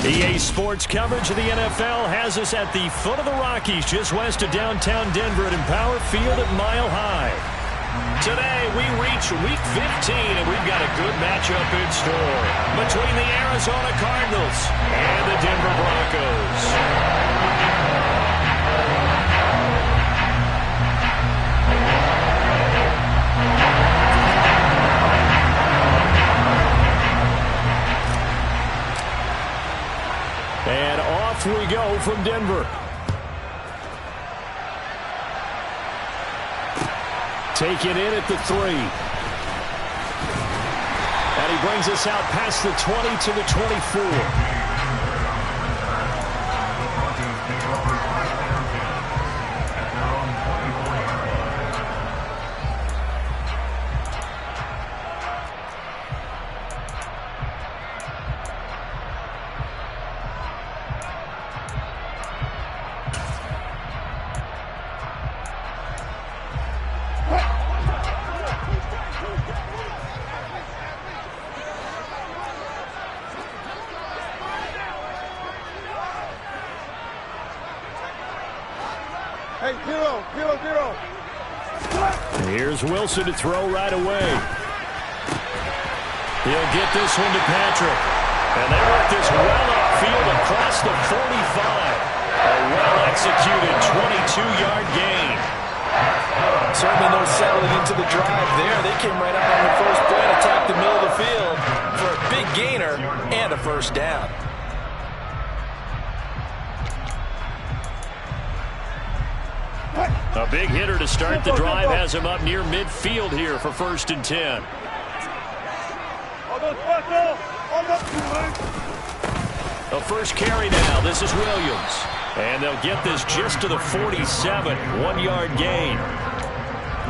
EA Sports coverage of the NFL has us at the foot of the Rockies, just west of downtown Denver at Empower Field at Mile High. Today, we reach Week 15, and we've got a good matchup in store between the Arizona Cardinals and the Denver Broncos. And off we go from Denver. Take it in at the 3. And he brings us out past the 20 to the 24. Hey, zero. Here's Wilson to throw right away. He'll get this one to Patrick. And they work this well upfield across the 45. A well-executed 22-yard gain. Certainly no settling into the drive there. They came right out on the first play and attacked the middle of the field for a big gainer and a first down. A big hitter to start the drive has him up near midfield here for 1st and 10. The first carry now. This is Williams. And they'll get this just to the 47. 1-yard gain.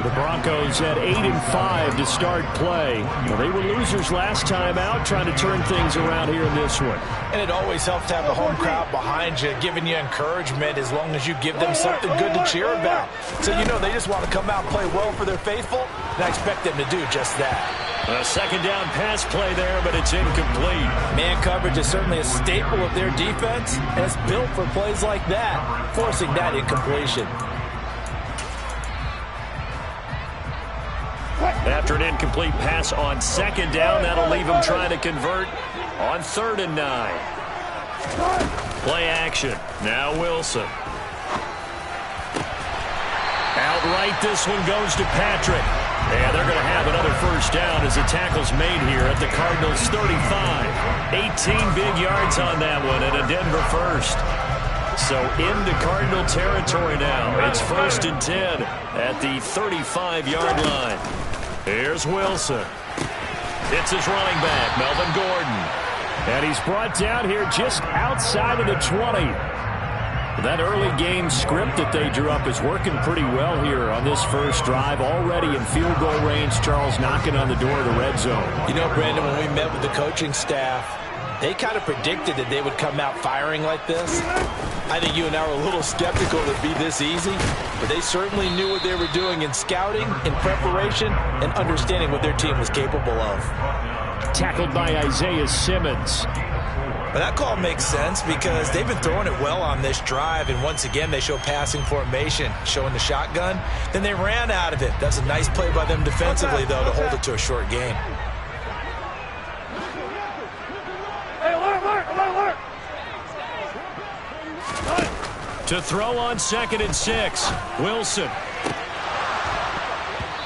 The Broncos had 8-5 to start play. Well, they were losers last time out, trying to turn things around here in this one. And it always helps to have the home crowd behind you, giving you encouragement as long as you give them something good to cheer about. So you know they just want to come out and play well for their faithful, and I expect them to do just that. A second down pass play there, but it's incomplete. Man coverage is certainly a staple of their defense, and it's built for plays like that, forcing that incompletion. After an incomplete pass on second down, that'll leave him trying to convert on 3rd and 9. Play action. Now Wilson. Outright, this one goes to Patrick. And they're going to have another first down as the tackle's made here at the Cardinals' 35. 18 big yards on that one and a Denver first. So into Cardinal territory now. It's 1st and 10 at the 35-yard line. Here's Wilson. It's his running back, Melvin Gordon. And he's brought down here just outside of the 20. That early game script that they drew up is working pretty well here on this first drive. Already in field goal range, Charles knocking on the door of the red zone. You know, Brandon, when we met with the coaching staff, they kind of predicted that they would come out firing like this. I think you and I were a little skeptical that it'd be this easy, but they certainly knew what they were doing in scouting, in preparation, and understanding what their team was capable of. Tackled by Isaiah Simmons. But that call makes sense because they've been throwing it well on this drive, and once again they show passing formation, showing the shotgun. Then they ran out of it. That's a nice play by them defensively, though, to hold it to a short gain. To throw on 2nd and 6. Wilson.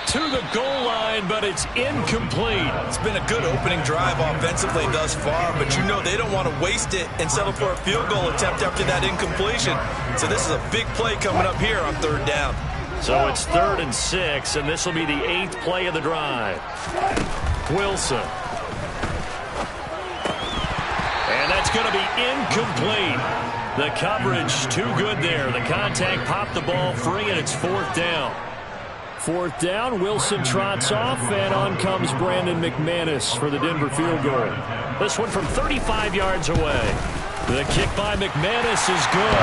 To the goal line, but it's incomplete. It's been a good opening drive offensively thus far, but you know they don't want to waste it and settle for a field goal attempt after that incompletion. So this is a big play coming up here on 3rd down. So it's 3rd and 6, and this will be the 8th play of the drive. Wilson. And that's going to be incomplete. The coverage too good there. The contact popped the ball free, and it's 4th down. 4th down, Wilson trots off, and on comes Brandon McManus for the Denver field goal. This one from 35 yards away. The kick by McManus is good.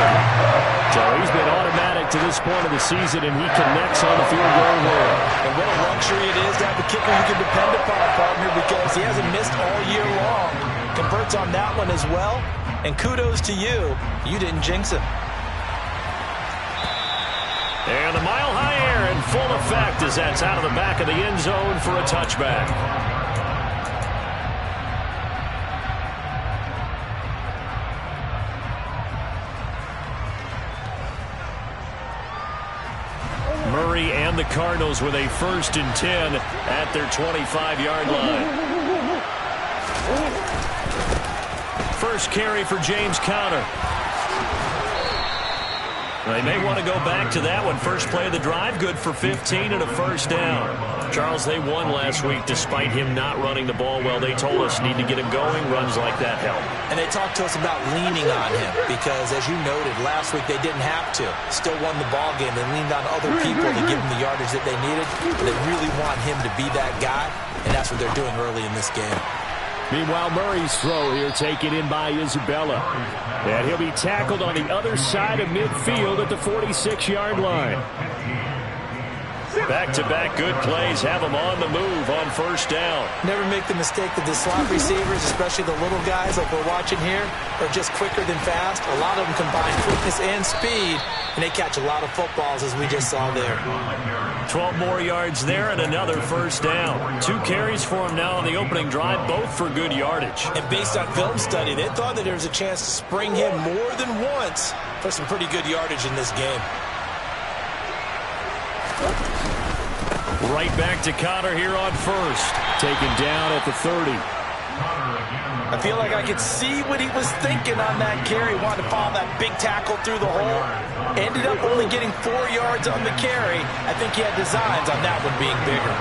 So he's been automatic to this point of the season, and he connects on the field goal there. And what a luxury it is to have a kicker you can depend upon, partner, because he hasn't missed all year long. Converts on that one as well. And kudos to you. You didn't jinx him. And the mile-high air in full effect as that's out of the back of the end zone for a touchback. Murray and the Cardinals with a 1st and 10 at their 25-yard line. First carry for James Conner. They may want to go back to that one. First play of the drive, good for 15 and a 1st down. Charles, they won last week despite him not running the ball well. They told us need to get him going. Runs like that help. And they talked to us about leaning on him because, as you noted, last week they didn't have to. Still won the ball game. They leaned on other people to give them the yardage that they needed. They really want him to be that guy, and that's what they're doing early in this game. Meanwhile, Murray's throw here taken in by Isabella. And he'll be tackled on the other side of midfield at the 46-yard line. Back-to-back good plays have them on the move on 1st down. Never make the mistake that the slot receivers, especially the little guys like we're watching here, are just quicker than fast. A lot of them combine quickness and speed, and they catch a lot of footballs, as we just saw there. 12 more yards there and another 1st down. 2 carries for him now on the opening drive, both for good yardage. And based on film study, they thought that there was a chance to spring him more than once for some pretty good yardage in this game. Right back to Conner here on 1st. Taken down at the 30. I feel like I could see what he was thinking on that carry. Wanted to follow that big tackle through the hole. Ended up only getting 4 yards on the carry. I think he had designs on that one being bigger.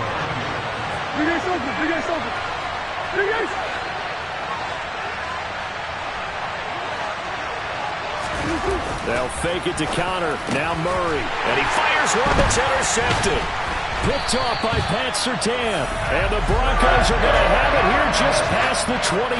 They'll fake it to Conner. Now Murray. And he fires one that's intercepted. Picked off by Pat Surtain. And the Broncos are going to have it here just past the 25.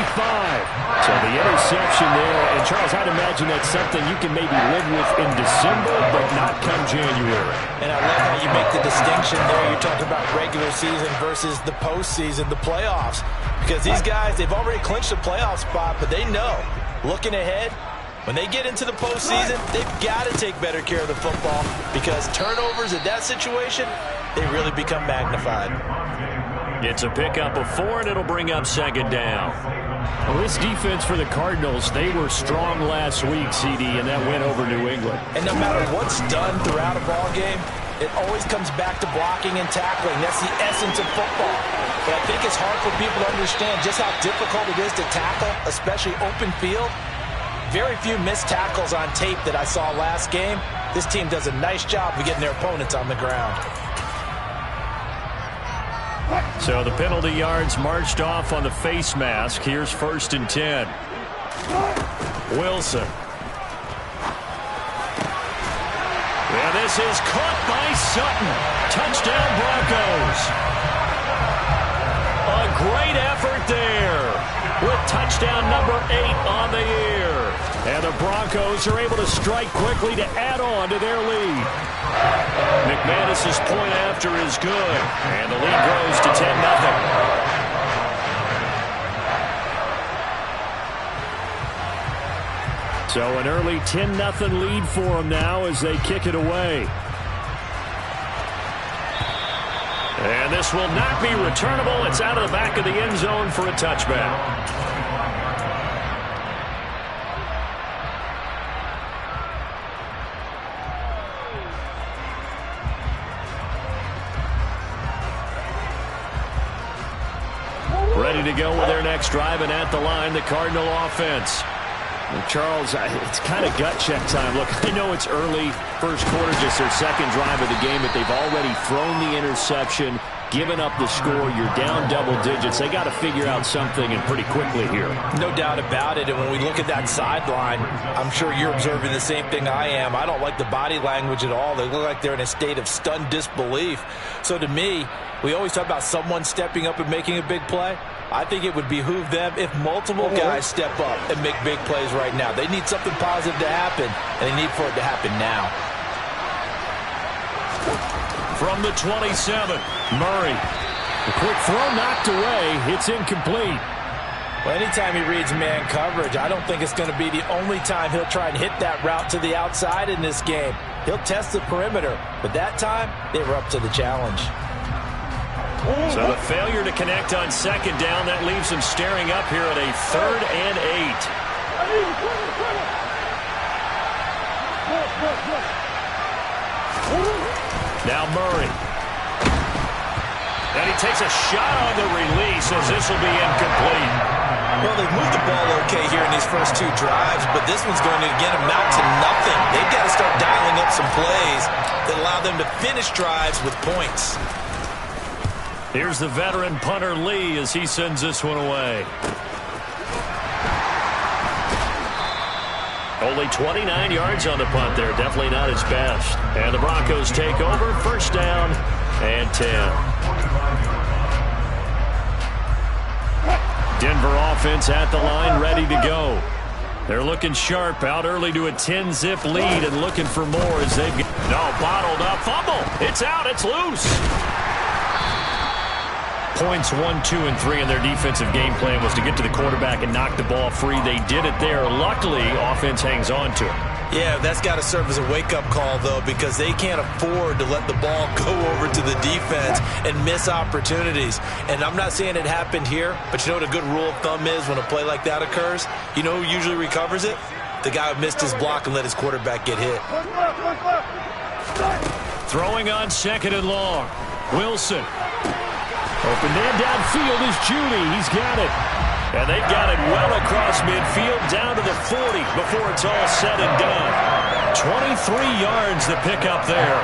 So the interception there. And Charles, I'd imagine that's something you can maybe live with in December, but not come January. And I love how you make the distinction there. You're talking about regular season versus the postseason, the playoffs. Because these guys, they've already clinched a playoff spot, but they know, looking ahead, when they get into the postseason, they've got to take better care of the football because turnovers in that situation, they really become magnified. It's a pickup of 4, and it'll bring up 2nd down. Well, this defense for the Cardinals, they were strong last week, CD, and that went over New England. And no matter what's done throughout a ball game, it always comes back to blocking and tackling. That's the essence of football. But I think it's hard for people to understand just how difficult it is to tackle, especially open field. Very few missed tackles on tape that I saw last game. This team does a nice job of getting their opponents on the ground. So the penalty yards marched off on the face mask. Here's 1st and 10. Wilson. And this is caught by Sutton. Touchdown Broncos. A great effort there with touchdown number 8 on the year. And the Broncos are able to strike quickly to add on to their lead. McManus's point after is good. And the lead grows to 10-0. So an early 10-0 lead for them now as they kick it away. And this will not be returnable. It's out of the back of the end zone for a touchback. Ready to go with their next drive, and at the line, the Cardinal offense. Well, Charles, it's kind of gut check time. Look, I know it's early, first quarter, just their 2nd drive of the game, but they've already thrown the interception, given up the score. You're down double digits. They got to figure out something, and pretty quickly here. No doubt about it, and when we look at that sideline, I'm sure you're observing the same thing I am. I don't like the body language at all. They look like they're in a state of stunned disbelief. So to me, we always talk about someone stepping up and making a big play. I think it would behoove them if multiple guys step up and make big plays right now. They need something positive to happen, and they need for it to happen now. From the 27, Murray. The quick throw knocked away. It's incomplete. Well, anytime he reads man coverage, I don't think it's going to be the only time he'll try and hit that route to the outside in this game. He'll test the perimeter, but that time, they were up to the challenge. So the failure to connect on second down, that leaves him staring up here at a 3rd and 8. Now Murray. And he takes a shot on the release as this will be incomplete. Well, they've moved the ball okay here in these first 2 drives, but this one's going to, again, amount to nothing. They've got to start dialing up some plays that allow them to finish drives with points. Here's the veteran punter Lee as he sends this one away. Only 29 yards on the punt there. Definitely not his best. And the Broncos take over. 1st down and 10. Denver offense at the line, ready to go. They're looking sharp, out early to a 10-zip lead and looking for more as they've got... No, bottled up, fumble. It's out, it's loose. Points 1, 2, and 3 in their defensive game plan was to get to the quarterback and knock the ball free. They did it there. Luckily, offense hangs on to it. Yeah, that's got to serve as a wake-up call, though, because they can't afford to let the ball go over to the defense and miss opportunities. And I'm not saying it happened here, but you know what a good rule of thumb is when a play like that occurs? You know who usually recovers it? The guy who missed his block and let his quarterback get hit. Throwing on 2nd and long. Wilson. Open man downfield is Judy. He's got it. And they've got it well across midfield down to the 40 before it's all said and done. 23 yards the pickup there.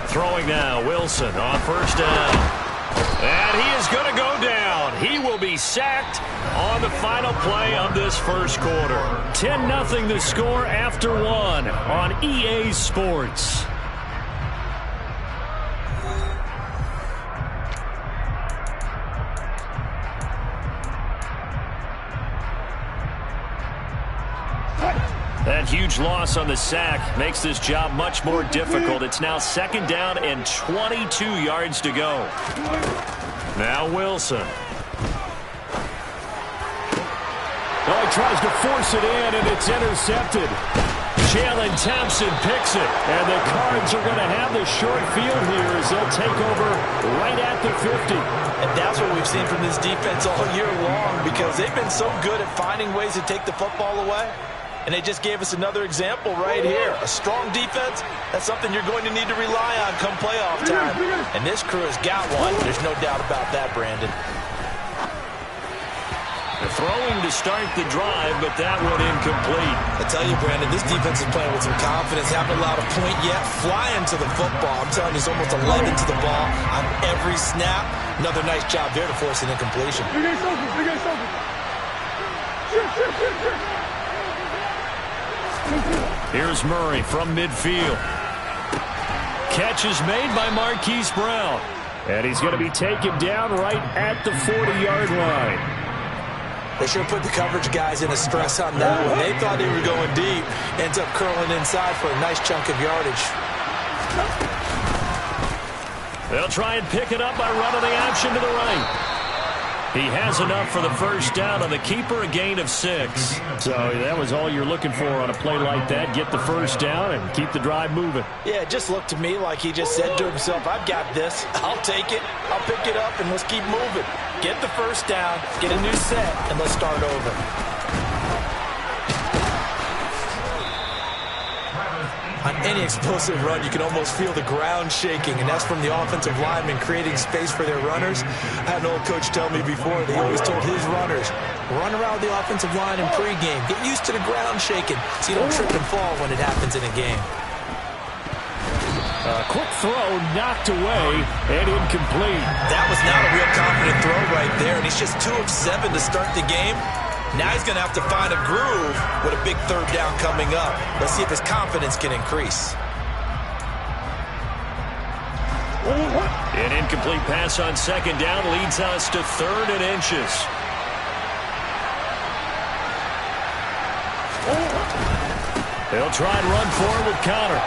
Throwing now, Wilson on 1st down. And he is going to go down. He will be sacked on the final play of this 1st quarter. 10-0 the score after 1 on EA Sports. That huge loss on the sack makes this job much more difficult. It's now 2nd down and 22 yards to go. Now Wilson. Oh, he tries to force it in, and it's intercepted. Jalen Thompson picks it, and the Cards are going to have the short field here as they'll take over right at the 50. And that's what we've seen from this defense all year long, because they've been so good at finding ways to take the football away. And they just gave us another example right here. A strong defense, that's something you're going to need to rely on come playoff time. And this crew has got one. There's no doubt about that, Brandon. They're throwing to start the drive, but that one incomplete. I tell you, Brandon, this defense is playing with some confidence. Haven't allowed a point yet. Flying to the football. I'm telling you, it's almost 11 to the ball on every snap. Another nice job there to force an incompletion. Here's Murray from midfield. Catch is made by Marquise Brown. And he's going to be taken down right at the 40-yard line. They sure put the coverage guys in a stress on that one. They thought they were going deep. Ends up curling inside for a nice chunk of yardage. They'll try and pick it up by running the option to the right. He has enough for the 1st down on the keeper, a gain of 6. So that was all you're looking for on a play like that. Get the 1st down and keep the drive moving. Yeah, it just looked to me like he just said to himself, I've got this. I'll take it. I'll pick it up, and let's keep moving. Get the 1st down, get a new set, and let's start over. On any explosive run, you can almost feel the ground shaking, and that's from the offensive linemen creating space for their runners. I had an old coach tell me before, he always told his runners, run around the offensive line in pregame. Get used to the ground shaking so you don't trip and fall when it happens in a game. A quick throw knocked away and incomplete. That was not a real confident throw right there, and he's just 2 of 7 to start the game. Now he's going to have to find a groove with a big 3rd down coming up. Let's see if his confidence can increase. An incomplete pass on 2nd down leads us to 3rd and inches. They'll try and run forward with Connor.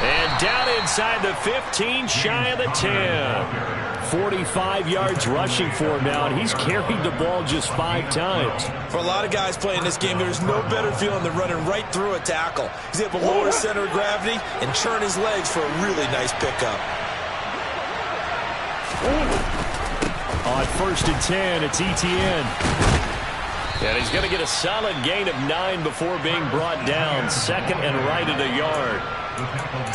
And down inside the 15, shy of the 10. 45 yards rushing for him now, and he's carried the ball just 5 times. For a lot of guys playing this game, there's no better feeling than running right through a tackle. He's able to lower his center of gravity and turn his legs for a really nice pickup. On 1st and 10, it's Etienne. And he's going to get a solid gain of 9 before being brought down. Second and right at a yard.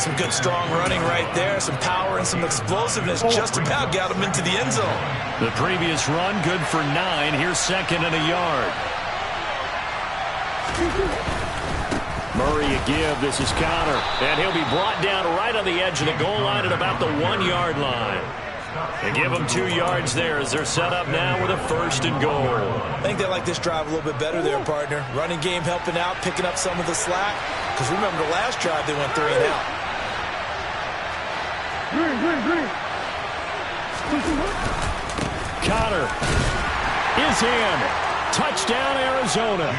Some good strong running right there. Some power and some explosiveness just about got him into the end zone. The previous run good for 9. Here's second and a yard. Murray a give. This is Connor. And he'll be brought down right on the edge of the goal line at about the 1-yard line. They give them 2 yards there as they're set up now with a 1st and goal. I think they like this drive a little bit better there, partner. Running game helping out, picking up some of the slack. Because remember the last drive they went 3 and out. Connor is in. Touchdown, Arizona.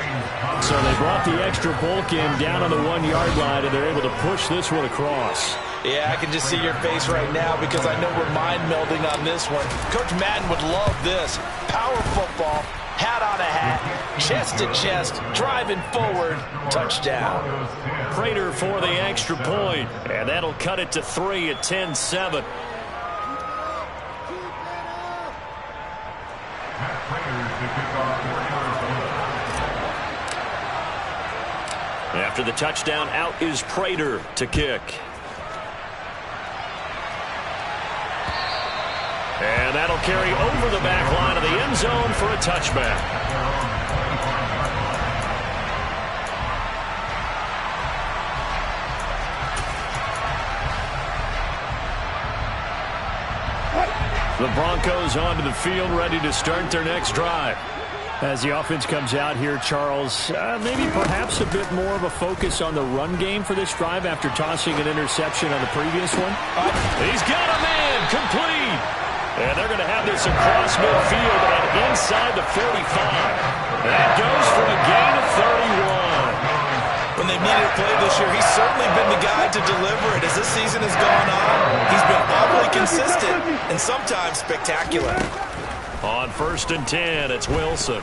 So they brought the extra bulk in down on the 1-yard line, and they're able to push this one across. Yeah, I can just see your face right now because I know we're mind melding on this one. Coach Madden would love this. Power football, hat on a hat, chest to chest, driving forward, touchdown. Prater for the extra point, and that'll cut it to 3 at 10-7. After the touchdown, out is Prater to kick. And that'll carry over the back line of the end zone for a touchback. The Broncos onto the field, ready to start their next drive. As the offense comes out here, Charles, maybe perhaps a bit more of a focus on the run game for this drive after tossing an interception on the previous one. He's got a man, complete. And they're going to have this across midfield and inside the 45. That goes for a gain of 31. When they've needed a play this year, he's certainly been the guy to deliver it. As this season has gone on, he's been awfully consistent and sometimes spectacular. On 1st and 10, it's Wilson.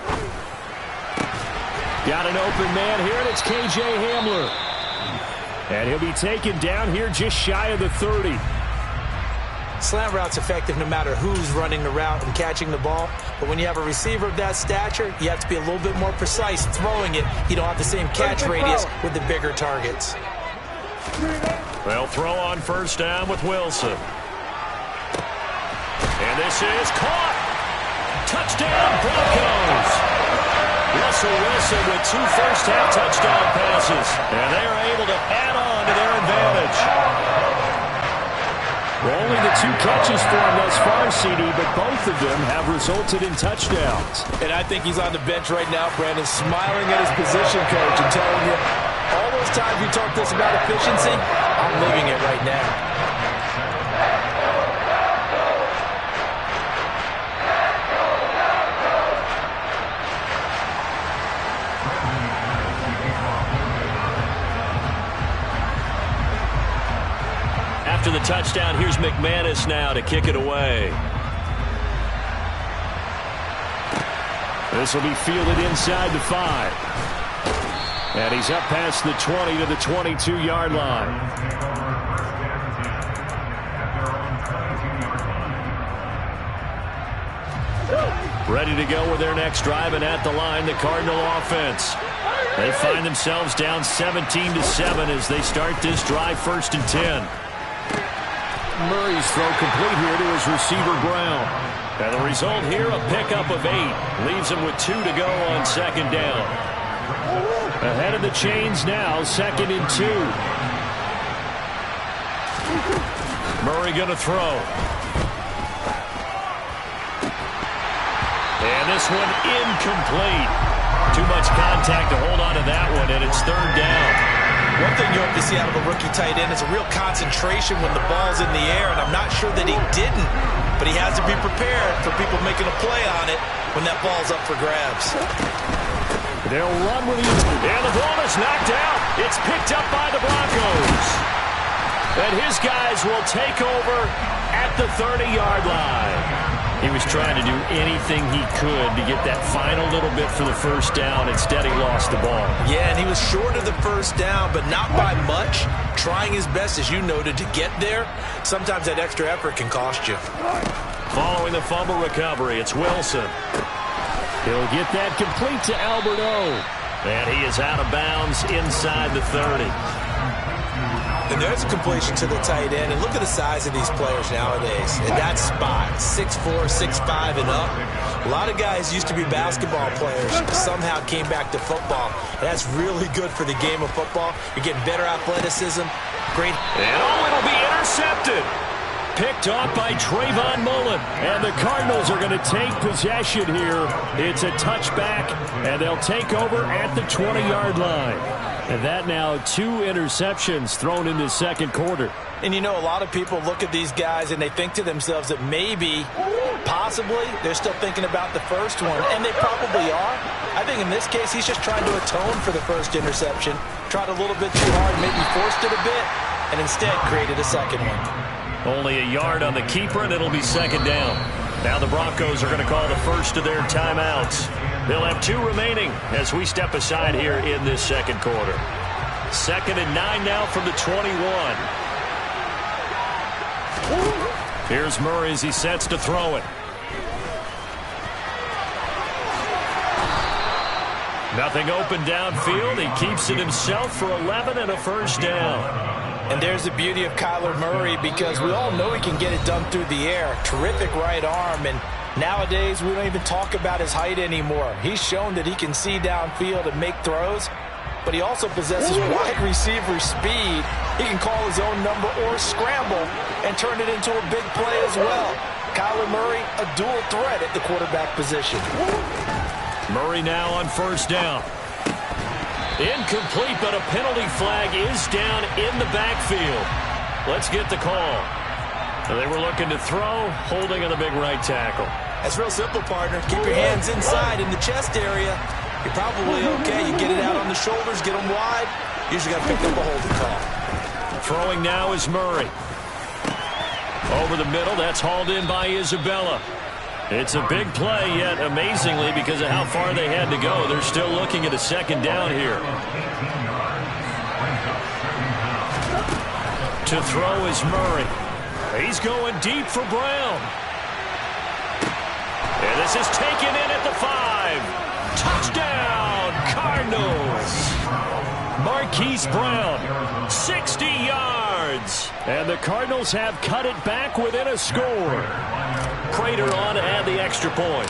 Got an open man here, and it's K.J. Hamler. And he'll be taken down here just shy of the 30. Slant route's effective no matter who's running the route and catching the ball. But when you have a receiver of that stature, you have to be a little bit more precise throwing it. You don't have the same catch radius with the bigger targets. They'll throw on 1st down with Wilson. And this is caught. Touchdown, Broncos. Russell Wilson with 2 first-half touchdown passes. And they are able to add on to their advantage. Well, only the 2 catches for him thus far, CD, but both of them have resulted in touchdowns. And I think he's on the bench right now, Brandon, smiling at his position coach and telling you, all those times you talk this about efficiency, I'm living it right now. After the touchdown, here's McManus now to kick it away. This will be fielded inside the 5. And he's up past the 20 to the 22-yard line. Ready to go with their next drive, and at the line, the Cardinal offense. They find themselves down 17-7 as they start this drive, 1st and 10. Murray's throw complete here to his receiver, Brown. And the result here, a pickup of 8. Leaves him with 2 to go on 2nd down. Ahead of the chains now, 2nd and 2. Murray going to throw. And this one incomplete. Too much contact to hold on to that one, and it's 3rd down. One thing you hope to see out of a rookie tight end is a real concentration when the ball's in the air, and I'm not sure that he didn't, but he has to be prepared for people making a play on it when that ball's up for grabs. They'll run with it, and the ball is knocked out. It's picked up by the Broncos. And his guys will take over at the 30-yard line. He was trying to do anything he could to get that final little bit for the first down. Instead, he lost the ball. Yeah, and he was short of the first down, but not by much. Trying his best, as you noted, to get there. Sometimes that extra effort can cost you. Following the fumble recovery, it's Wilson. He'll get that complete to Albert O. And he is out of bounds inside the 30. And there's a completion to the tight end. And look at the size of these players nowadays. At that spot, 6'4", 6'5", and up. A lot of guys used to be basketball players, somehow came back to football. And that's really good for the game of football. You're getting better athleticism. Great. And it'll be intercepted. Picked off by Trayvon Mullen. And the Cardinals are going to take possession here. It's a touchback, and they'll take over at the 20-yard line. And that now 2 interceptions thrown in the second quarter. And you know, a lot of people look at these guys and they think to themselves that maybe, possibly, they're still thinking about the first one. And they probably are. I think in this case, he's just trying to atone for the first interception. Tried a little bit too hard, maybe forced it a bit, and instead created a second one. Only a yard on the keeper, and it'll be second down. Now the Broncos are going to call the first of their timeouts. They'll have 2 remaining as we step aside here in this second quarter. 2nd and 9 now from the 21. Here's Murray as he sets to throw it. Nothing open downfield. He keeps it himself for 11 and a first down. And there's the beauty of Kyler Murray, because we all know he can get it done through the air. Terrific right arm, and nowadays we don't even talk about his height anymore. He's shown that he can see downfield and make throws, but he also possesses wide receiver speed. He can call his own number or scramble and turn it into a big play as well. Kyler Murray, a dual threat at the quarterback position. Murray now on first down. Incomplete, but a penalty flag is down in the backfield. Let's get the call. They were looking to throw, holding on the big right tackle. That's real simple, partner. Keep your hands inside in the chest area. You're probably okay. You get it out on the shoulders, get them wide. Usually got to pick up a holding call. Throwing now is Murray. Over the middle, that's hauled in by Isabella. It's a big play, yet amazingly, because of how far they had to go, they're still looking at a second down here. To throw is Murray. He's going deep for Brown. And this is taken in at the 5. Touchdown, Cardinals. Marquise Brown, 60 yards. And the Cardinals have cut it back within a score. Prater on to add the extra point.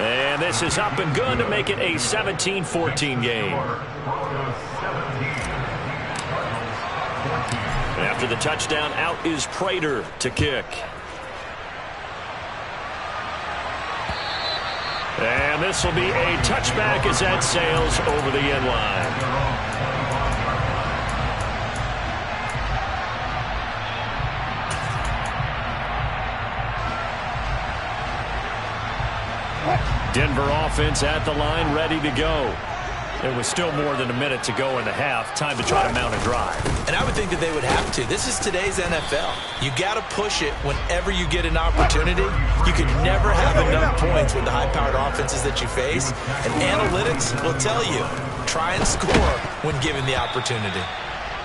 And this is up and good to make it a 17-14 game. And after the touchdown, out is Prater to kick. And this will be a touchback as that sails over the end line. Denver offense at the line, ready to go. There was still more than a minute to go in the half. Time to try to mount a drive. And I would think that they would have to. This is today's NFL. You got to push it whenever you get an opportunity. You can never have enough points with the high-powered offenses that you face. And analytics will tell you, try and score when given the opportunity.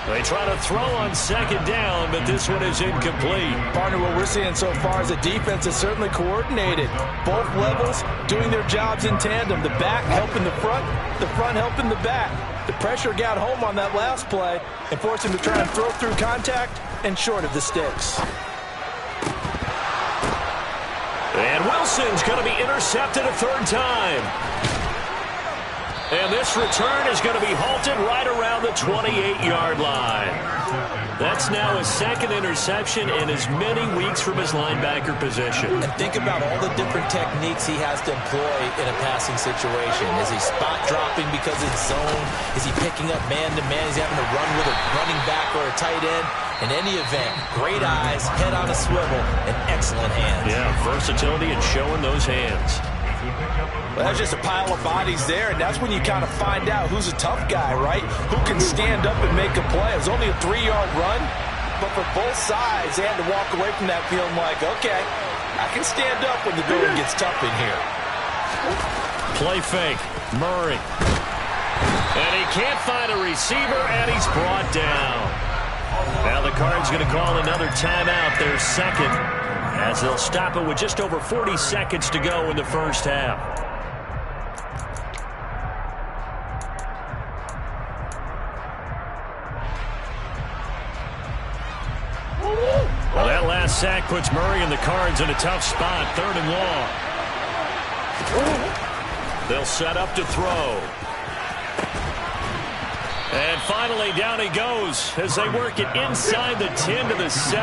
They try to throw on second down, but this one is incomplete. Partner, what we're seeing so far is the defense is certainly coordinated. Both levels doing their jobs in tandem. The back helping the front helping the back. The pressure got home on that last play and forced him to try and throw through contact and short of the sticks. And Wilson's going to be intercepted a third time. And this return is going to be halted right around the 28-yard line. That's now his second interception in as many weeks from his linebacker position. And think about all the different techniques he has to employ in a passing situation. Is he spot dropping because it's zone? Is he picking up man-to-man? Is he having to run with a running back or a tight end? In any event, great eyes, head on a swivel, and excellent hands. Yeah, versatility and showing those hands. Well, that's just a pile of bodies there, and that's when you kind of find out who's a tough guy, right? Who can stand up and make a play. It was only a 3-yard run, but for both sides, they had to walk away from that feeling like, okay, I can stand up when the going gets tough in here. Play fake. Murray. And he can't find a receiver, and he's brought down. Now the Cards going to call another timeout, their second, as they'll stop it with just over 40 seconds to go in the first half. Well, that last sack puts Murray and the Cards in a tough spot, 3rd and long. They'll set up to throw. And finally, down he goes as they work it inside the 10 to the 7.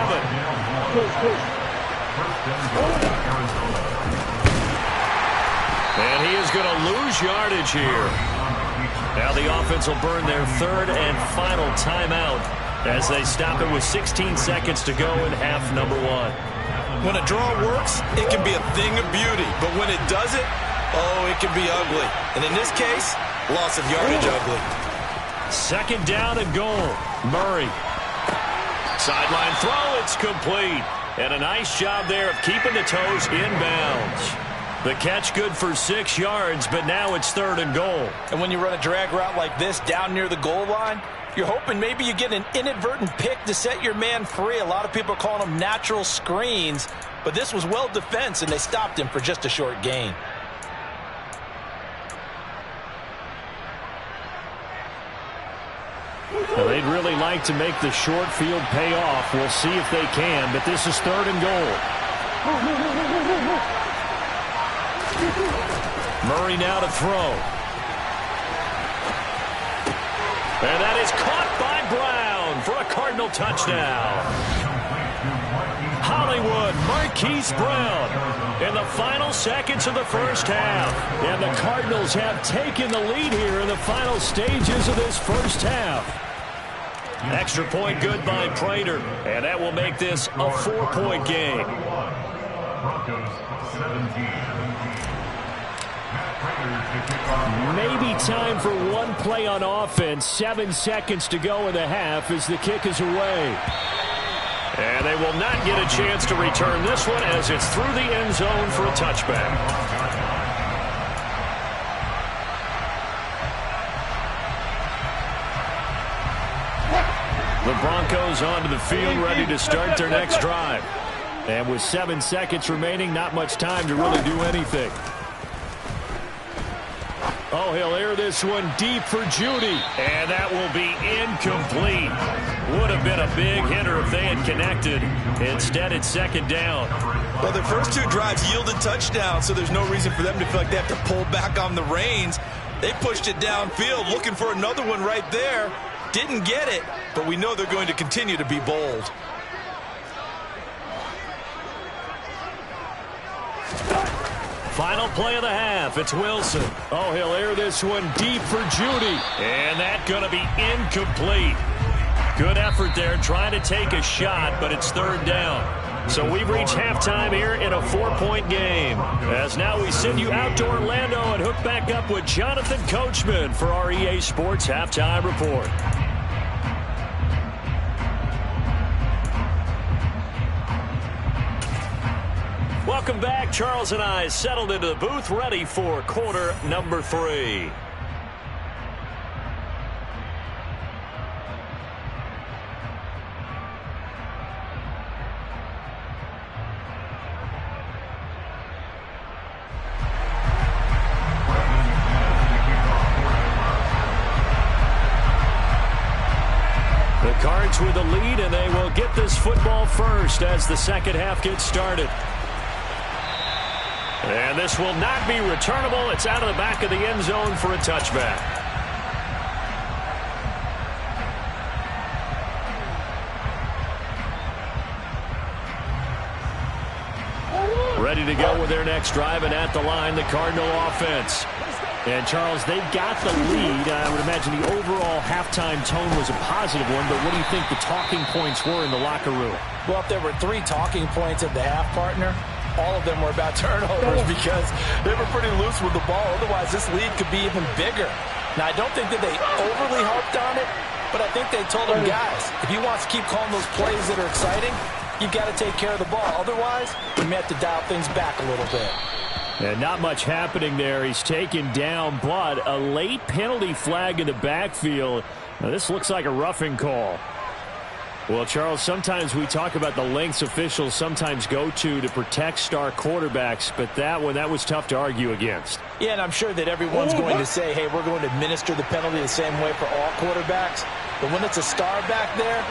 And he is going to lose yardage here. Now the offense will burn their 3rd and final timeout as they stop it with 16 seconds to go in half number 1. When a draw works, it can be a thing of beauty. But when it doesn't, oh, it can be ugly. And in this case, loss of yardage ugly. 2nd down and goal. Murray. Sideline throw. It's complete. And a nice job there of keeping the toes inbounds. The catch good for 6 yards, but now it's 3rd and goal. And when you run a drag route like this down near the goal line, you're hoping maybe you get an inadvertent pick to set your man free. A lot of people are calling them natural screens, but this was well defense, and they stopped him for just a short gain. Well, they'd really like to make the short field pay off. We'll see if they can, but this is 3rd and goal. Murray now to throw. And that is caught by Brown for a Cardinal touchdown. Hollywood, Marquise Brown in the final seconds of the first half. And the Cardinals have taken the lead here in the final stages of this first half. Extra point good by Prater, and that will make this a 4-point game. Maybe time for one play on offense. 7 seconds to go in the half as the kick is away. And they will not get a chance to return this one as it's through the end zone for a touchback. The Broncos onto the field, ready to start their next drive. And with 7 seconds remaining, not much time to really do anything. Oh, he'll air this one deep for Judy. And that will be incomplete. Would have been a big hitter if they had connected. Instead, it's 2nd down. Well, their first 2 drives yielded touchdowns, so there's no reason for them to feel like they have to pull back on the reins. They pushed it downfield, looking for another one right there. Didn't get it, but we know they're going to continue to be bold. Final play of the half. It's Wilson. Oh, he'll air this one deep for Judy. And that's going to be incomplete. Good effort there trying to take a shot, but it's 3rd down. So we've reached halftime here in a 4-point game. As now we send you out to Orlando and hook back up with Jonathan Coachman for our EA Sports Halftime Report. Welcome back. Charles and I settled into the booth, ready for quarter number 3. The Cards with the lead, and they will get this football first as the second half gets started. And this will not be returnable. It's out of the back of the end zone for a touchback. Ready to go with their next drive, and at the line, the Cardinal offense. And, Charles, they've got the lead. I would imagine the overall halftime tone was a positive one, but what do you think the talking points were in the locker room? Well, if there were 3 talking points of the half, partner, all of them were about turnovers because they were pretty loose with the ball. Otherwise, this lead could be even bigger. Now, I don't think that they overly harped on it, but I think they told him, guys, if he wants to keep calling those plays that are exciting, you've got to take care of the ball. Otherwise, we may have to dial things back a little bit. And not much happening there. He's taken down, but a late penalty flag in the backfield. Now, this looks like a roughing call. Well, Charles, sometimes we talk about the lengths officials sometimes go to protect star quarterbacks, but that was tough to argue against. Yeah, and I'm sure that everyone's going to say, hey, we're going to administer the penalty the same way for all quarterbacks. But when it's a star back there,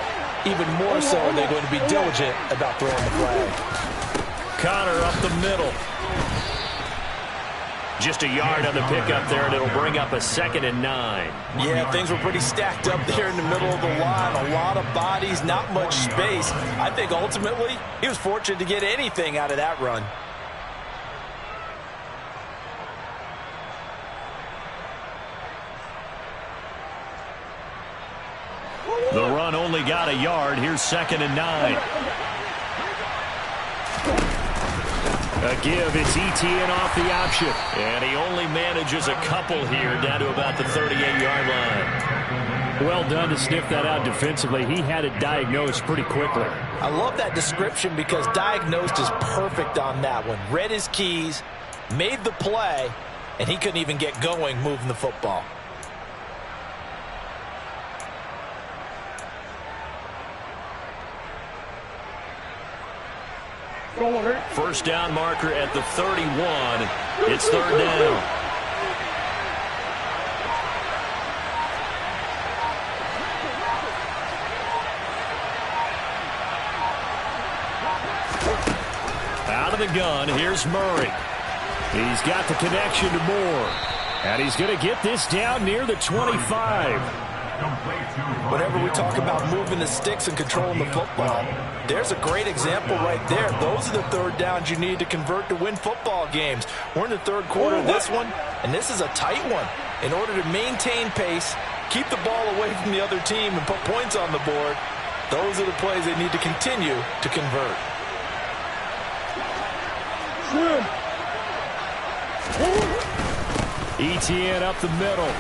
even more so are they going to be diligent about throwing the flag. Connor up the middle. Just a yard on the pickup there, and it'll bring up a 2nd and 9. Yeah, things were pretty stacked up there in the middle of the line. A lot of bodies, not much space. I think ultimately he was fortunate to get anything out of that run. The run only got a yard. Here's 2nd and 9. A give, it's Etienne off the option. And he only manages a couple here down to about the 38-yard line. Well done to sniff that out defensively. He had it diagnosed pretty quickly. I love that description because diagnosed is perfect on that one. Read his keys, made the play, and he couldn't even get going moving the football. First down marker at the 31. It's 3rd down. Out of the gun, here's Murray. He's got the connection to Moore. And he's going to get this down near the 25. Whenever we talk about moving the sticks and controlling the football, there's a great example right there. Those are the 3rd downs you need to convert to win football games. We're in the 3rd quarter of this one, and this is a tight one. In order to maintain pace, keep the ball away from the other team, and put points on the board, those are the plays they need to continue to convert. Etienne up the middle.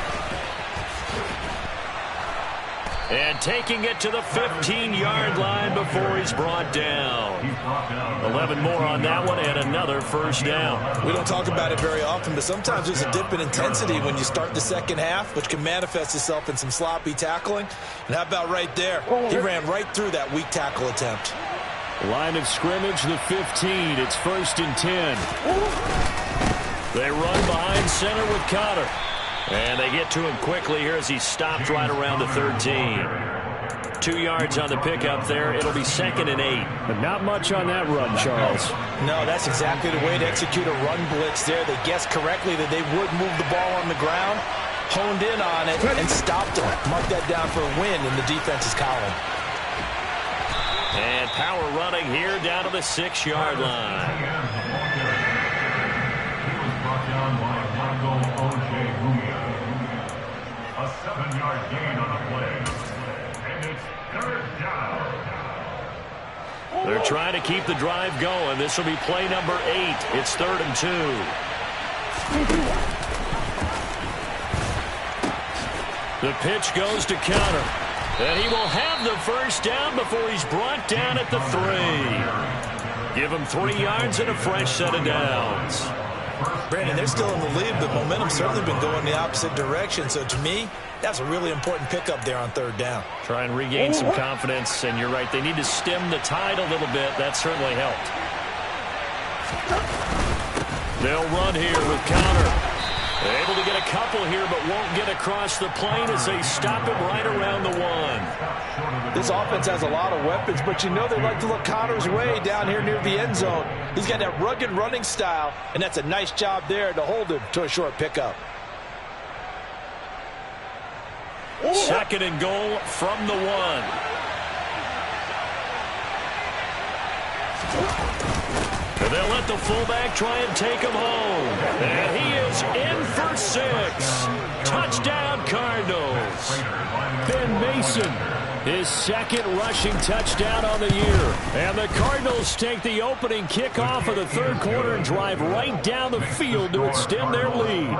And taking it to the 15-yard line before he's brought down. 11 more on that one and another first down. We don't talk about it very often, but sometimes there's a dip in intensity when you start the second half, which can manifest itself in some sloppy tackling. And how about right there? He ran right through that weak tackle attempt. Line of scrimmage, the 15. It's 1st and 10. They run behind center with Connor. And they get to him quickly here as he stopped right around the 13. 2 yards on the pickup there. It'll be 2nd and 8. But not much on that run, Charles. No, that's exactly the way to execute a run blitz there. They guessed correctly that they would move the ball on the ground, honed in on it, and stopped them. Mark that down for a win in the defense's column. And power running here down to the 6-yard line. A 7-yard gain on the play. And it's 3rd down. They're trying to keep the drive going. This will be play number 8. It's 3rd and 2. The pitch goes to Connor. And he will have the first down before he's brought down at the 3. Give him 3 yards and a fresh set of downs. Brandon, they're still in the lead, but momentum's certainly been going the opposite direction. So to me, that's a really important pickup there on 3rd down. Try and regain some confidence, and you're right. They need to stem the tide a little bit. That certainly helped. They'll run here with Connor. Able to get a couple here, but won't get across the plane as they stop him right around the 1. This offense has a lot of weapons, but you know they like to look Connor's way down here near the end zone. He's got that rugged running style, and that's a nice job there to hold him to a short pickup. 2nd and goal from the 1. And they'll let the fullback try and take him home. And he is in for 6. Touchdown, Cardinals. Ben Mason His second rushing touchdown on the year. And the Cardinals take the opening kickoff of the third quarter and drive right down the field to extend their lead.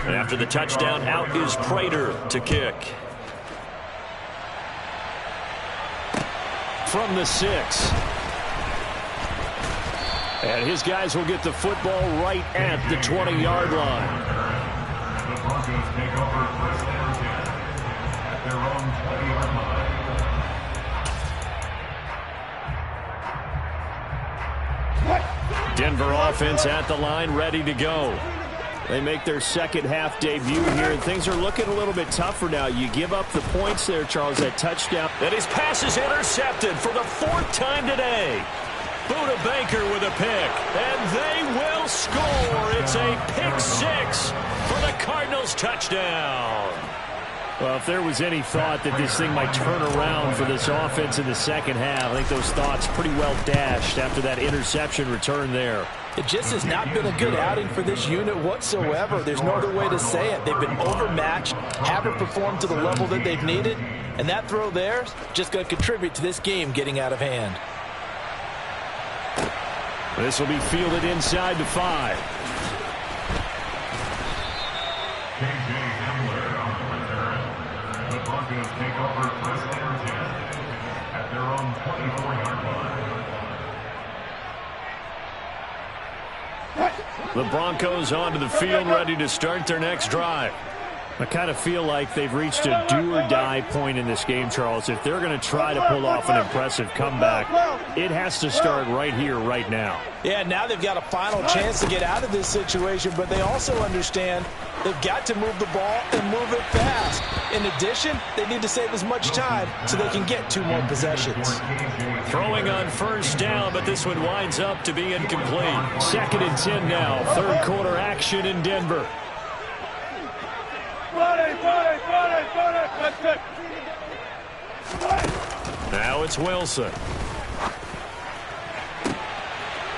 After the touchdown, out is Prater to kick. From the 6. And his guys will get the football right at the 20-yard line. The Broncos take over first and 10 at their own 20-yard line. Denver offense at the line, ready to go. They make their second half debut here, and things are looking a little bit tougher now. You give up the points there, Charles, that touchdown. And his pass is intercepted for the 4th time today. Buda Baker with a pick, and they will score. It's a pick 6 for the Cardinals touchdown. Well, if there was any thought that this thing might turn around for this offense in the second half, I think those thoughts pretty well dashed after that interception return there. It just has not been a good outing for this unit whatsoever. There's no other way to say it. They've been overmatched, haven't performed to the level that they've needed, and that throw there is just going to contribute to this game getting out of hand. This will be fielded inside the 5. K.J. Hamler on the return. The Broncos take over first and 10 at their own 24-yard line. The Broncos onto the field, ready to start their next drive. I kind of feel like they've reached a do-or-die point in this game, Charles. If they're going to try to pull off an impressive comeback, it has to start right here, right now. Yeah, now they've got a final chance to get out of this situation, but they also understand they've got to move the ball and move it fast. In addition, they need to save as much time so they can get 2 more possessions. Throwing on first down, but this one winds up to be incomplete. 2nd and 10 now. Third quarter action in Denver. Now it's Wilson.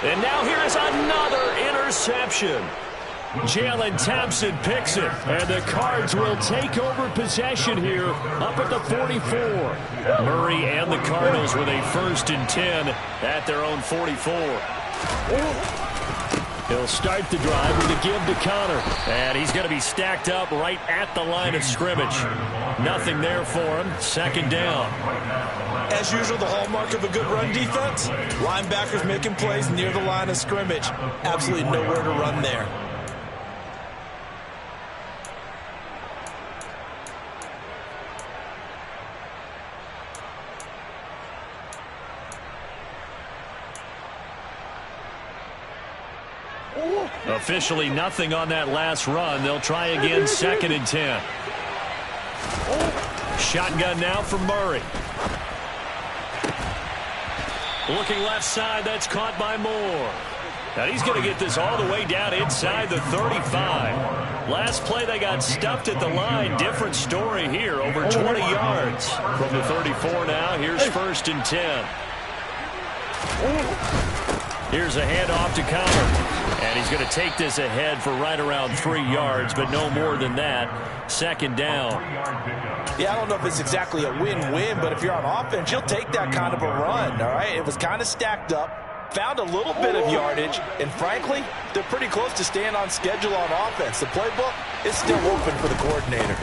And now here is another interception. Jalen Thompson picks it, and the Cards will take over possession here up at the 44. Murray and the Cardinals with a 1st and 10 at their own 44. He'll start the drive with a give to Connor. And he's going to be stacked up right at the line of scrimmage. Nothing there for him. 2nd down. As usual, the hallmark of a good run defense, linebackers making plays near the line of scrimmage. Absolutely nowhere to run there. Officially nothing on that last run. They'll try again, 2nd and 10. Shotgun now for Murray. Looking left side, that's caught by Moore. And he's going to get this all the way down inside the 35. Last play, they got stuffed at the line. Different story here, over 20 yards. From the 34 now, here's 1st and 10. Here's a handoff to Connor. And he's going to take this ahead for right around 3 yards, but no more than that. 2nd down. Yeah, I don't know if it's exactly a win-win, but if you're on offense, you'll take that kind of a run, all right? It was kind of stacked up, found a little bit of yardage, and frankly, they're pretty close to staying on schedule on offense. The playbook is still open for the coordinator.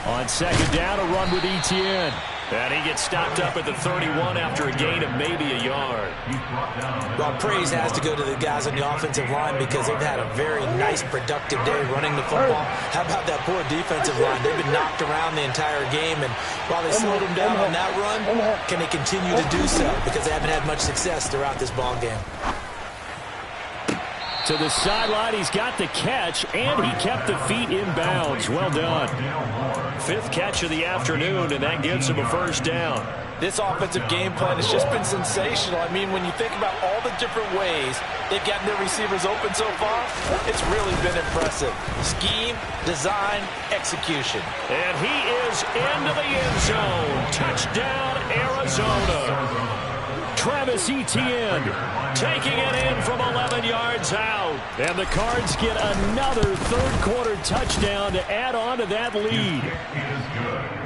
On 2nd down, a run with Etienne. And he gets stopped up at the 31 after a gain of maybe a yard. Well, praise has to go to the guys on the offensive line because they've had a very nice, productive day running the football. How about that poor defensive line? They've been knocked around the entire game, and while they slowed them down on that run, can they continue to do so? Because they haven't had much success throughout this ball game. To the sideline, he's got the catch, and he kept the feet in bounds. Well done. 5th catch of the afternoon, and that gives him a 1st down. This offensive game plan has just been sensational. I mean, when you think about all the different ways they've gotten their receivers open so far, it's really been impressive. Scheme, design, execution. And he is into the end zone. Touchdown, Arizona. Travis Etienne taking it in from 11 yards out. And the Cards get another third-quarter touchdown to add on to that lead.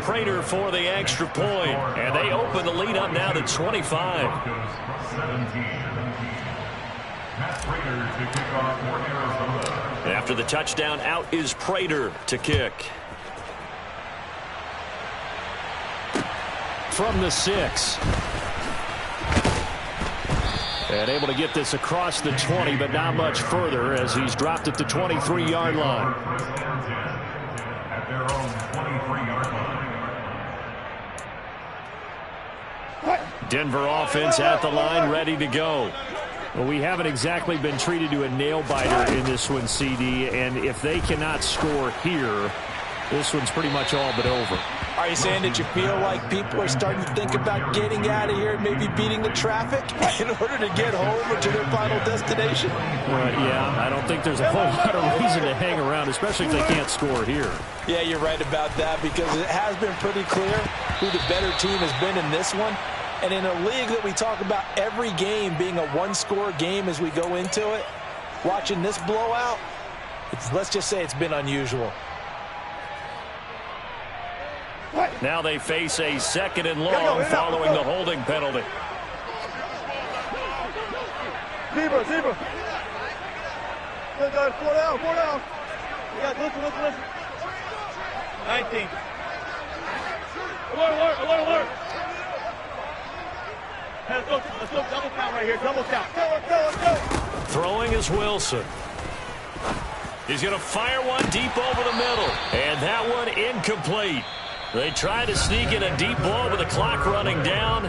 Prater for the extra point, and they open the lead up now to 25. After the touchdown, out is Prater to kick. From the 6. And able to get this across the 20, but not much further as he's dropped at the 23-yard line. At their own 23-yard line. Denver offense at the line, ready to go. Well, we haven't exactly been treated to a nail-biter in this one, CD, and if they cannot score here, this one's pretty much all but over. Are you saying that you feel like people are starting to think about getting out of here and maybe beating the traffic in order to get home or to their final destination? Yeah, I don't think there's a whole lot of reason to hang around, especially if they can't score here. Yeah, you're right about that because it has been pretty clear who the better team has been in this one. And in a league that we talk about every game being a one-score game as we go into it, watching this blowout, let's just say it's been unusual. Now they face a 2nd and long following the holding penalty. Zebra. Good, guys. 4 down. Yeah, listen. 19. Alert. Let's go double count right here. Double count. Go. Throwing is Wilson. He's going to fire one deep over the middle. And that one incomplete. They try to sneak in a deep ball with the clock running down,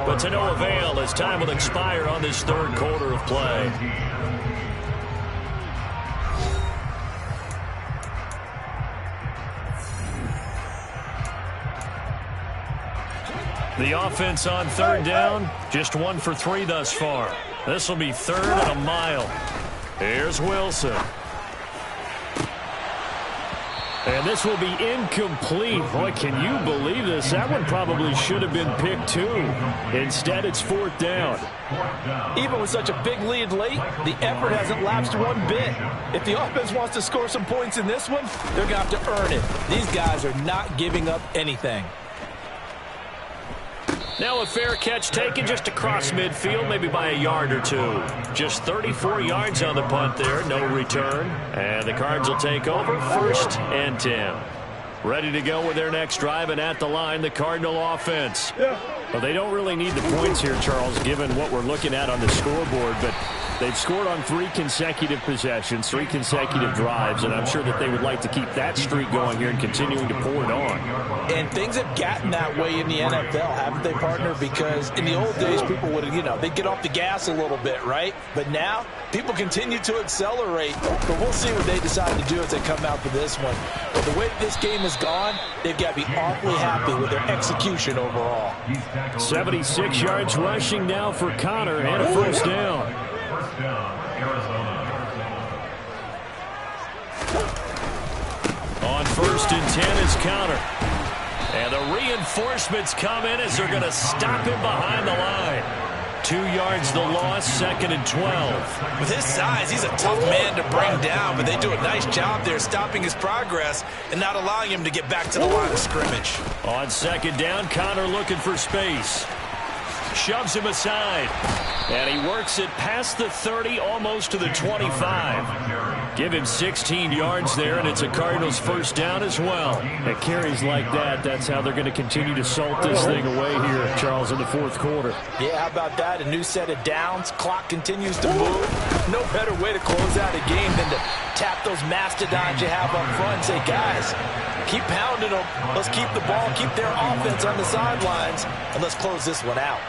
but to no avail as time will expire on this third quarter of play. The offense on third down, just 1 for 3 thus far. This will be 3rd and a mile. Here's Wilson. And this will be incomplete. Boy, can you believe this? That one probably should have been picked too. Instead, it's 4th down. Even with such a big lead late, the effort hasn't lapsed one bit. If the offense wants to score some points in this one, they're going to have to earn it. These guys are not giving up anything. Now a fair catch taken just across midfield, maybe by a yard or 2. Just 34 yards on the punt there, no return. And the Cards will take over, 1st and 10. Ready to go with their next drive, and at the line, the Cardinal offense. Well, they don't really need the points here, Charles, given what we're looking at on the scoreboard, but they've scored on 3 consecutive possessions, 3 consecutive drives, and I'm sure that they would like to keep that streak going here and continuing to pour it on. And things have gotten that way in the NFL, haven't they, partner? Because in the old days, people would, they'd get off the gas a little bit, right? But now, people continue to accelerate, but we'll see what they decide to do as they come out for this one. But the way this game has gone, they've got to be awfully happy with their execution overall. 76 yards rushing now for Connor and a 1st down. First down, Arizona. On 1st and 10 is Connor. And the reinforcements come in as they're going to stop him behind the line. 2 yards the loss, 2nd and 12. With his size, he's a tough man to bring down, but they do a nice job there stopping his progress and not allowing him to get back to the line of scrimmage. On 2nd down, Connor looking for space. Shoves him aside. And he works it past the 30, almost to the 25. Give him 16 yards there, and it's a Cardinals 1st down as well. At carries like that, that's how they're going to continue to salt this thing away here, Charles, in the 4th quarter. Yeah, how about that? A new set of downs. Clock continues to move. No better way to close out a game than to tap those mastodons you have up front and say, guys, keep pounding them. Let's keep the ball, keep their offense on the sidelines, and let's close this one out.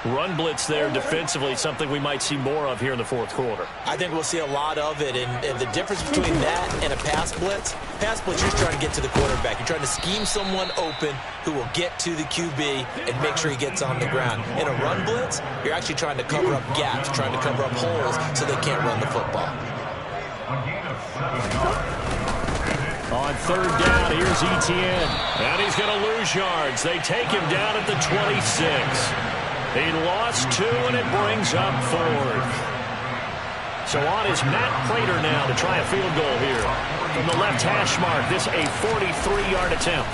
Run blitz there defensively, something we might see more of here in the 4th quarter. I think we'll see a lot of it, and the difference between that and a pass blitz, you're just trying to get to the quarterback. You're trying to scheme someone open who will get to the QB and make sure he gets on the ground. In a run blitz, you're actually trying to cover up gaps, trying to cover up holes so they can't run the football. On 3rd down, here's Etienne. And he's going to lose yards. They take him down at the 26. He lost 2, and it brings up 4th. So on is Matt Prater now to try a field goal here. From the left hash mark, this a 43-yard attempt.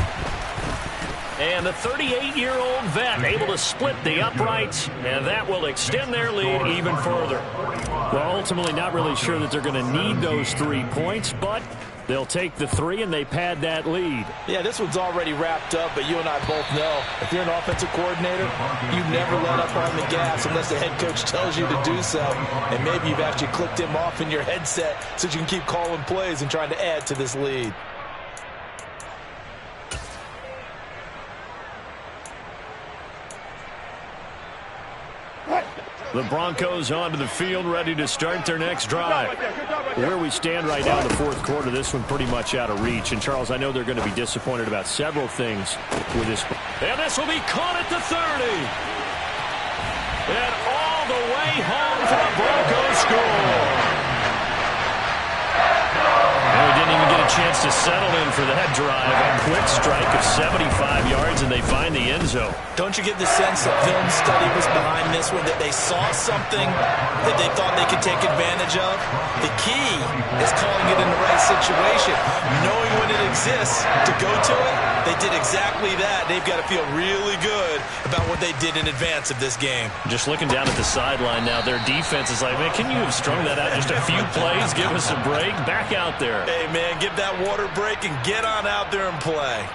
And the 38-year-old vet able to split the uprights, and that will extend their lead even further. Well, ultimately not really sure that they're going to need those 3 points, but they'll take the 3 and they pad that lead. Yeah, this one's already wrapped up, but you and I both know if you're an offensive coordinator, you never let up on the gas unless the head coach tells you to do so. And maybe you've actually clicked him off in your headset so you can keep calling plays and trying to add to this lead. The Broncos onto the field, ready to start their next drive. Where we stand right now in the 4th quarter, this one pretty much out of reach. And, Charles, I know they're going to be disappointed about several things with this. And this will be caught at the 30. And all the way home for the Broncos score. And we didn't even get a chance to settle in for that drive. A quick strike of 75 yards, and they find the end zone. Don't you get the sense that film study was behind this one, that they saw something that they thought they could take advantage of? The key is calling it in the right situation. Knowing when it exists to go to it, they did exactly that. They've got to feel really good about what they did in advance of this game. Just looking down at the sideline now, their defense is like, man, can you have strung that out just a few plays? Give us a break. Back out there. Hey, man, give that water break and get on out there and play.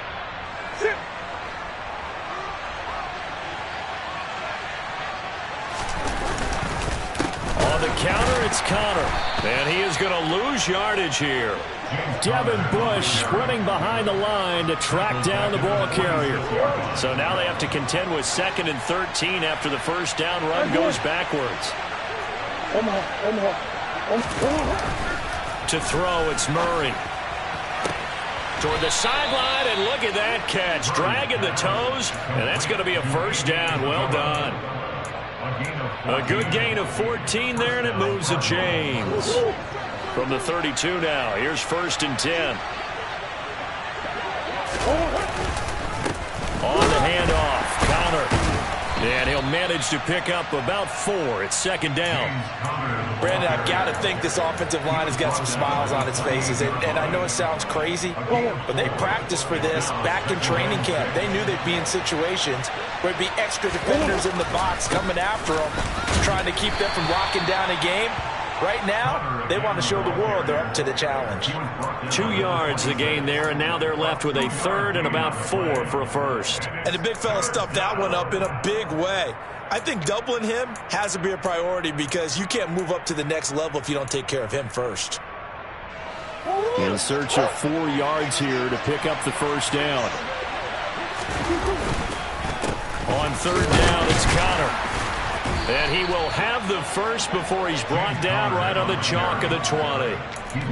On the counter, it's Connor. And he is going to lose yardage here. Devin Bush sprinting behind the line to track down the ball carrier. So now they have to contend with 2nd and 13 after the first down run goes backwards. To throw, it's Murray. Toward the sideline, and look at that catch. Dragging the toes, and that's going to be a first down. Well done. A good gain of 14 there, and it moves the chains. From the 32 now, here's 1st and 10. On the handoff, Connor. And he'll manage to pick up about 4. It's 2nd down. Brandon, I've got to think this offensive line has got some smiles on its faces. And I know it sounds crazy, but they practiced for this back in training camp. They knew they'd be in situations where it'd be extra defenders in the box coming after them, trying to keep them from locking down a game. Right now, they want to show the world they're up to the challenge. 2 yards the gain there, and now they're left with a 3rd and about 4 for a first. And the big fella stuffed that one up in a big way. I think doubling him has to be a priority because you can't move up to the next level if you don't take care of him first. In search of 4 yards here to pick up the first down. On 3rd down, it's Connor. And he will have the first before he's brought down right on the chalk of the 20.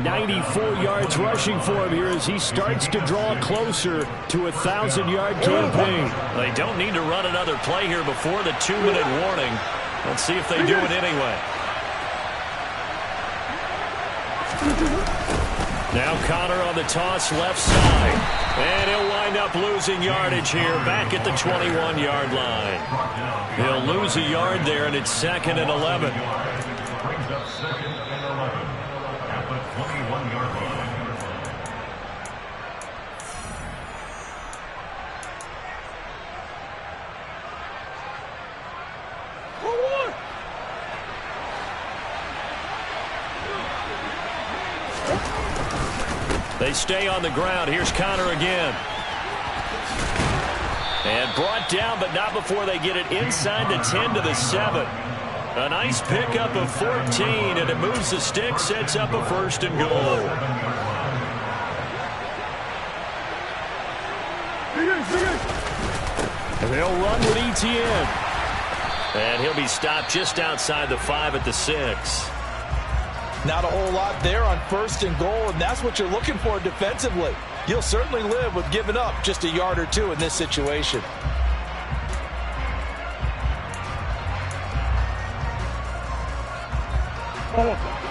94 yards rushing for him here as he starts to draw closer to a 1,000-yard campaign. They don't need to run another play here before the 2-minute warning. Let's see if they do it anyway. Now Connor on the toss left side. And he'll wind up losing yardage here back at the 21-yard line. He'll lose a yard there, and it's 2nd and 11. Brings up 2nd and 11 at the 21-yard line. They stay on the ground. Here's Connor again. And brought down, but not before they get it inside the 10 to the 7. A nice pickup of 14, and it moves the stick, sets up a 1st and goal. And they'll run with ETN. And he'll be stopped just outside the 5 at the 6. Not a whole lot there on 1st and goal, and that's what you're looking for defensively. You'll certainly live with giving up just a yard or 2 in this situation.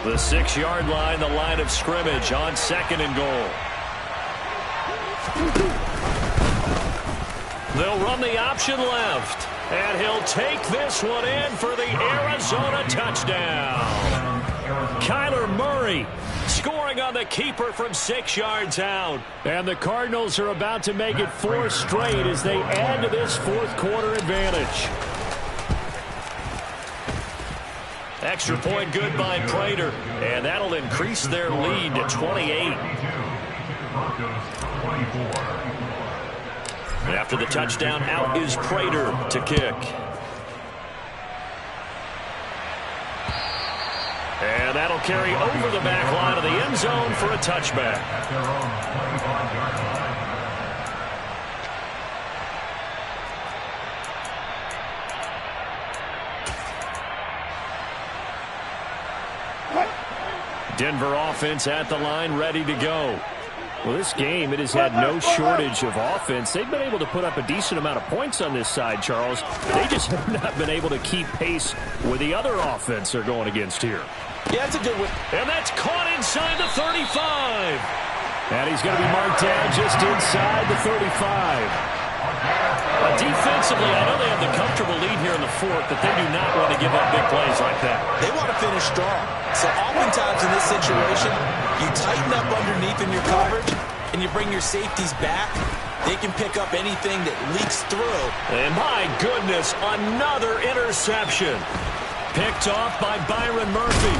The 6-yard line, the line of scrimmage on 2nd and goal. They'll run the option left. And he'll take this one in for the Arizona touchdown. Kyler Murray scoring on the keeper from 6 yards out. And the Cardinals are about to make it 4 straight as they add to this fourth quarter advantage. Extra point good by Prater. And that'll increase their lead to 28. After the touchdown, out is Prater to kick. And that'll carry over the back line of the end zone for a touchback. Denver offense at the line, ready to go. Well, this game, it has had no shortage of offense. They've been able to put up a decent amount of points on this side, Charles. They just have not been able to keep pace with the other offense they're going against here. Yeah, that's a good one. And that's caught inside the 35. And he's going to be marked down just inside the 35. Defensively, I know they have the comfortable lead here in the fourth, but they do not want to give up big plays like that. They want to finish strong. So oftentimes in this situation, you tighten up underneath in your coverage, and you bring your safeties back. They can pick up anything that leaks through. And my goodness, another interception. Picked off by Byron Murphy.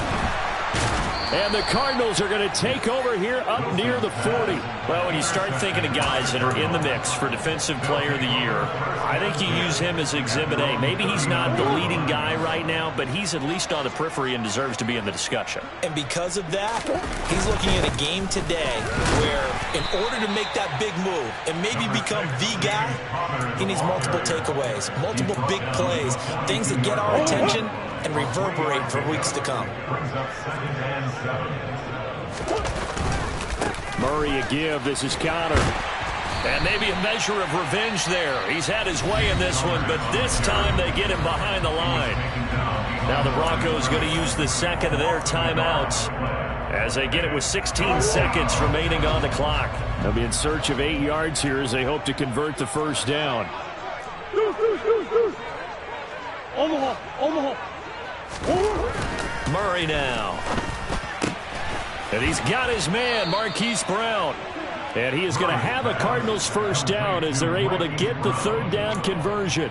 And the Cardinals are going to take over here up near the 40. Well, when you start thinking of guys that are in the mix for Defensive Player of the Year, I think you use him as Exhibit A. Maybe he's not the leading guy right now, but he's at least on the periphery and deserves to be in the discussion. And because of that, he's looking at a game today where in order to make that big move and maybe become the guy, he needs multiple takeaways, multiple big plays, things that get our attention and reverberate for weeks to come. Murray a give. This is Connor. And maybe a measure of revenge there. He's had his way in this one, but this time they get him behind the line. Now the Broncos going to use the second of their timeouts as they get it with 16 seconds remaining on the clock. They'll be in search of 8 yards here as they hope to convert the first down. Omaha. Murray now. And he's got his man, Marquise Brown. And he is going to have a Cardinals first down as they're able to get the third down conversion.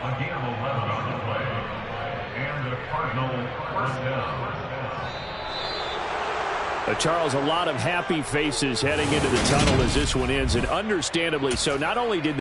Charles, a lot of happy faces heading into the tunnel as this one ends, and understandably so. Not only did